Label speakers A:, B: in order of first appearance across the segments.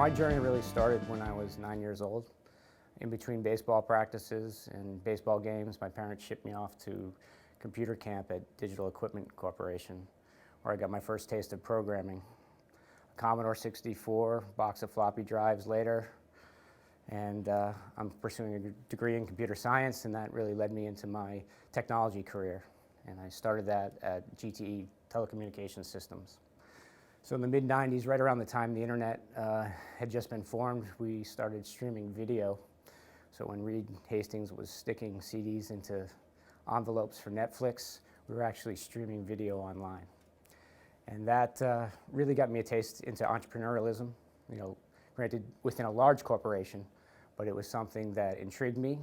A: my journey really started when I was 9 years old. In between baseball practices and baseball games, my parents shipped me off to computer camp at Digital Equipment Corporation, where I got my first taste of programming. A Commodore 64, box of floppy drives later, and I'm pursuing a degree in computer science, and that really led me into my technology career. And I started that at GTE Telecommunications Systems. So in the mid-90s, right around the time the internet had just been formed, we started streaming video. So when Reed Hastings was sticking CDs into envelopes for Netflix, we were actually streaming video online. And that really got me a taste into entrepreneurialism, granted within a large corporation, but it was something that intrigued me.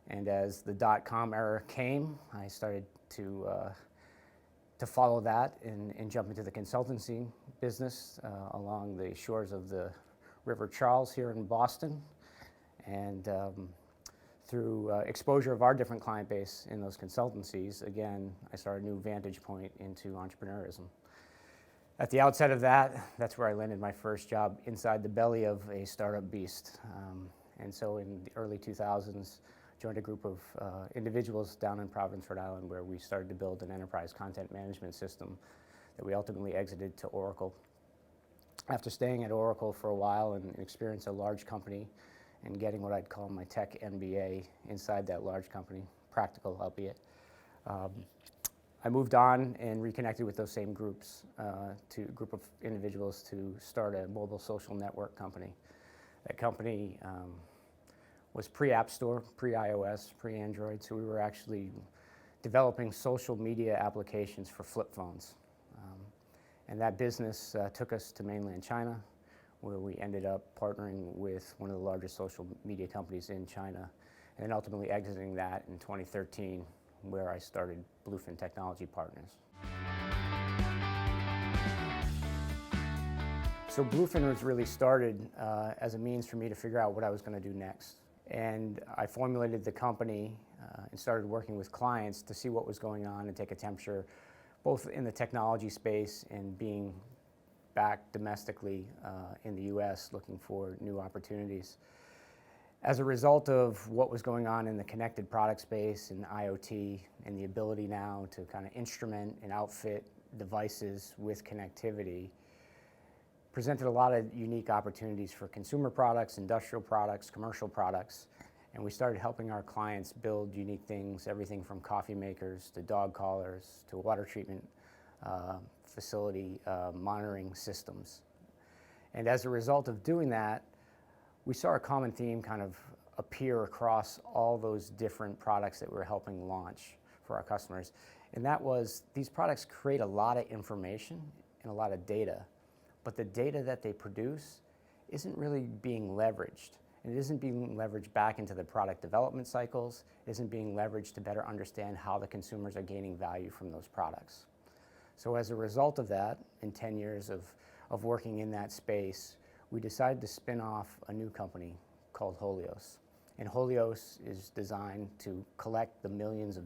A: And as the dot-com era came, I started to follow that and jump into the consultancy business along the shores of the River Charles here in Boston. And through exposure of our different client base in those consultancies, again, I started a new vantage point into entrepreneurism. At the outset of that, that's where I landed my first job inside the belly of a startup beast. And so in the early 2000s, joined a group of individuals down in Providence, Rhode Island, where we started to build an enterprise content management system that we ultimately exited to Oracle. After staying at Oracle for a while and experiencing a large company and getting what I'd call my tech MBA inside that large company, practical albeit, I moved on and reconnected with those same groups, to a group of individuals to start a mobile social network company. That company was pre-App Store, pre-iOS, pre-Android, so we were actually developing social media applications for flip phones. And that business took us to mainland China, where we ended up partnering with one of the largest social media companies in China, and then ultimately exiting that in 2013, where I started Bluefin Technology Partners. So Bluefin was really started as a means for me to figure out what I was going to do next. And I formulated the company and started working with clients to see what was going on and take a temperature, both in the technology space and being back domestically in the US looking for new opportunities. As a result of what was going on in the connected product space and IoT and the ability now to kind of instrument and outfit devices with connectivity, presented a lot of unique opportunities for consumer products, industrial products, commercial products, and we started helping our clients build unique things, everything from coffee makers to dog collars to water treatment facility monitoring systems. And as a result of doing that, we saw a common theme kind of appear across all those different products that we're helping launch for our customers, and that was these products create a lot of information and a lot of data, but the data that they produce isn't really being leveraged. And it isn't being leveraged back into the product development cycles, it isn't being leveraged to better understand how the consumers are gaining value from those products. So as a result of that, in 10 years of working in that space, we decided to spin off a new company called Holios. And Holios is designed to collect the millions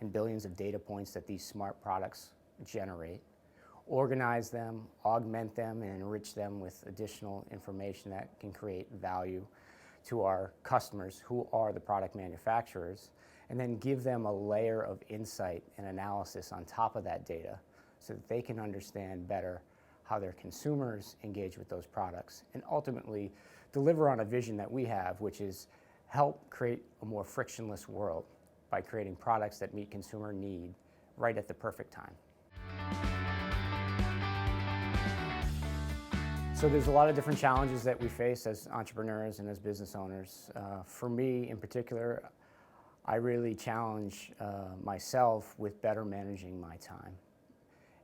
A: and billions of data points that these smart products generate, organize them, augment them, and enrich them with additional information that can create value to our customers, who are the product manufacturers, and then give them a layer of insight and analysis on top of that data so that they can understand better how their consumers engage with those products, and ultimately deliver on a vision that we have, which is help create a more frictionless world by creating products that meet consumer need right at the perfect time. So there's a lot of different challenges that we face as entrepreneurs and as business owners. For me in particular, I really challenge myself with better managing my time.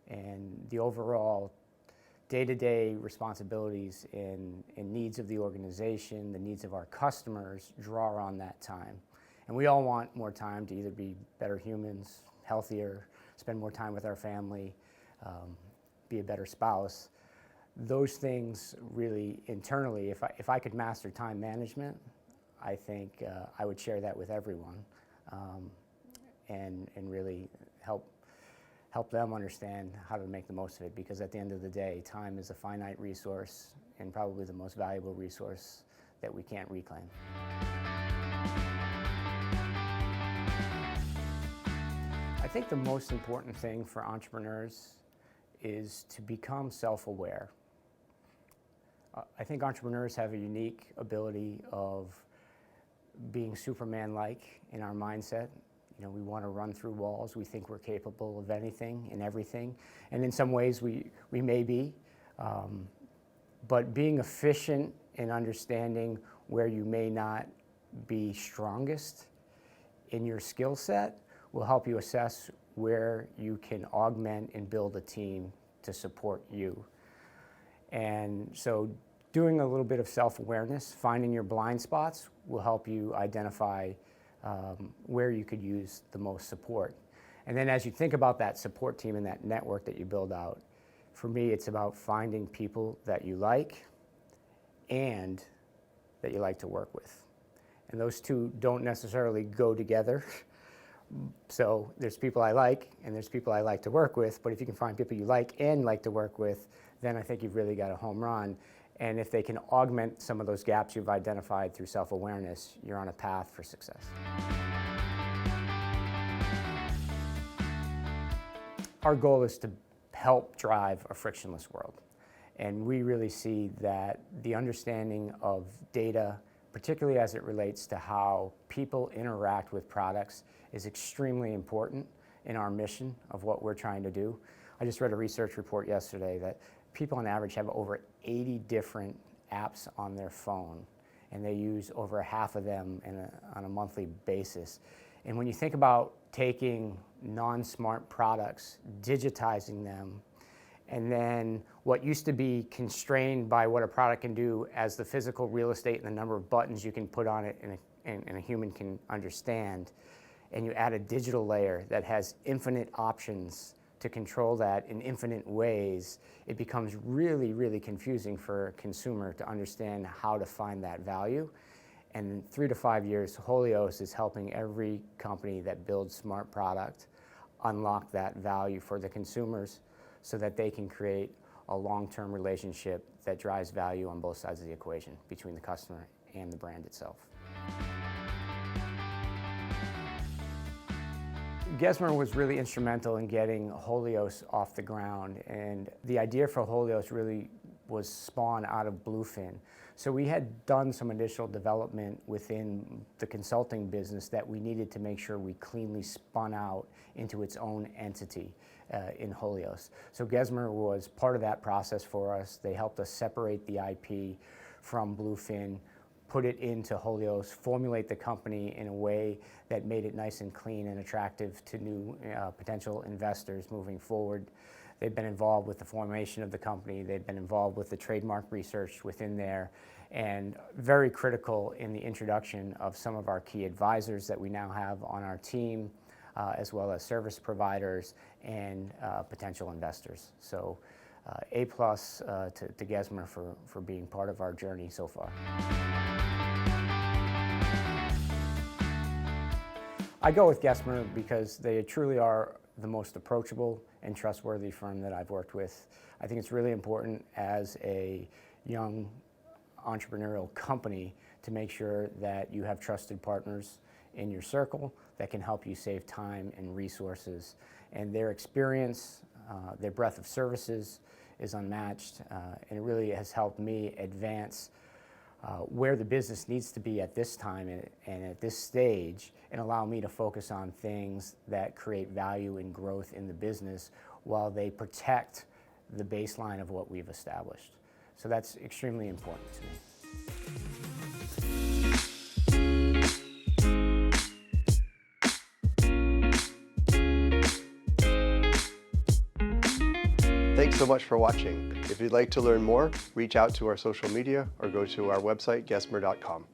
A: And the overall day-to-day responsibilities and needs of the organization, the needs of our customers draw on that time. And we all want more time to either be better humans, healthier, spend more time with our family, be a better spouse. Those things really internally, if I could master time management, I think I would share that with everyone and really help them understand how to make the most of it, because at the end of the day, time is a finite resource and probably the most valuable resource that we can't reclaim. I think the most important thing for entrepreneurs is to become self-aware. I think entrepreneurs have a unique ability of being Superman-like in our mindset. You know, we want to run through walls. We think we're capable of anything and everything. And in some ways we may be. But being efficient in understanding where you may not be strongest in your skill set will help you assess where you can augment and build a team to support you. And so doing a little bit of self-awareness, finding your blind spots will help you identify where you could use the most support. And then as you think about that support team and that network that you build out, for me it's about finding people that you like and that you like to work with. And those two don't necessarily go together. So there's people I like and there's people I like to work with, but if you can find people you like and like to work with, then I think you've really got a home run. And if they can augment some of those gaps you've identified through self-awareness, you're on a path for success. Our goal is to help drive a frictionless world. And we really see that the understanding of data, particularly as it relates to how people interact with products, is extremely important in our mission of what we're trying to do. I just read a research report yesterday that people on average have over 80 different apps on their phone, and they use over half of them on a monthly basis. And when you think about taking non-smart products, digitizing them, and then what used to be constrained by what a product can do as the physical real estate and the number of buttons you can put on it and a human can understand, and you add a digital layer that has infinite options to control that in infinite ways, it becomes really, really confusing for a consumer to understand how to find that value. And in 3 to 5 years, Holios is helping every company that builds smart product unlock that value for the consumers so that they can create a long-term relationship that drives value on both sides of the equation between the customer and the brand itself. Gesmer was really instrumental in getting Holios off the ground, and the idea for Holios really was spawned out of Bluefin. So we had done some initial development within the consulting business that we needed to make sure we cleanly spun out into its own entity in Holios. So Gesmer was part of that process for us. They helped us separate the IP from Bluefin, put it into Holios, formulate the company in a way that made it nice and clean and attractive to new potential investors moving forward. They've been involved with the formation of the company. They've been involved with the trademark research within there, and very critical in the introduction of some of our key advisors that we now have on our team, as well as service providers and potential investors. So A+ to Gesmer for being part of our journey so far. I go with Gesmer because they truly are the most approachable and trustworthy firm that I've worked with. I think it's really important as a young entrepreneurial company to make sure that you have trusted partners in your circle that can help you save time and resources. And their experience, their breadth of services is unmatched, and it really has helped me advance where the business needs to be at this time and at this stage, and allow me to focus on things that create value and growth in the business while they protect the baseline of what we've established. So that's extremely important to me.
B: Thanks so much for watching. If you'd like to learn more, reach out to our social media or go to our website, Gesmer.com.